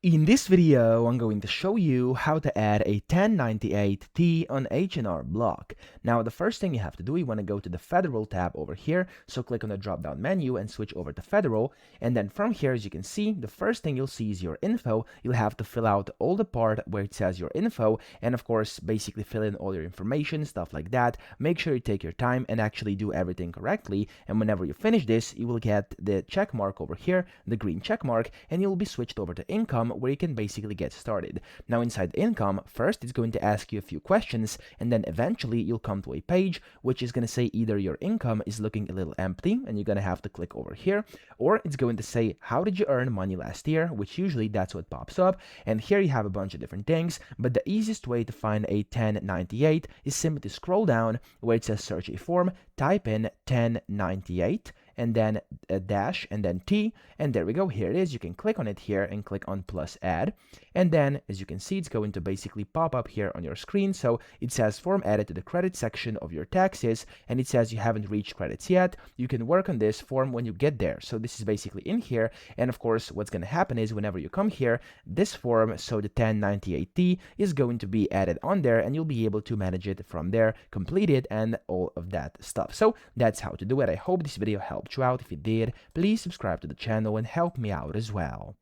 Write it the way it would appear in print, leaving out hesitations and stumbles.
In this video, I'm going to show you how to add a 1098T on H&R Block. Now, the first thing you have to do, you want to go to the Federal tab over here. So click on the drop-down menu and switch over to Federal. And then from here, as you can see, the first thing you'll see is your info. You'll have to fill out all the part where it says your info. And of course, basically fill in all your information, stuff like that. Make sure you take your time and actually do everything correctly. And whenever you finish this, you will get the check mark over here, the green check mark, and you'll be switched over to income, where you can basically get started. Now inside income, first it's going to ask you a few questions, and then eventually you'll come to a page which is going to say either your income is looking a little empty and you're going to have to click over here, or it's going to say how did you earn money last year, which usually that's what pops up. And here you have a bunch of different things, but the easiest way to find a 1098 is simply to scroll down where it says search a form, type in 1098 and then a dash and then T, and there we go. Here it is. You can click on it here and click on plus add, and then as you can see, it's going to basically pop up here on your screen. So it says form added to the credit section of your taxes, and it says you haven't reached credits yet. You can work on this form when you get there. So this is basically in here, and of course what's going to happen is whenever you come here, this form, so the 1098T, is going to be added on there, and you'll be able to manage it from there, complete it, and all of that stuff. So that's how to do it. I hope this video helped you out. If it did, please subscribe to the channel and help me out as well.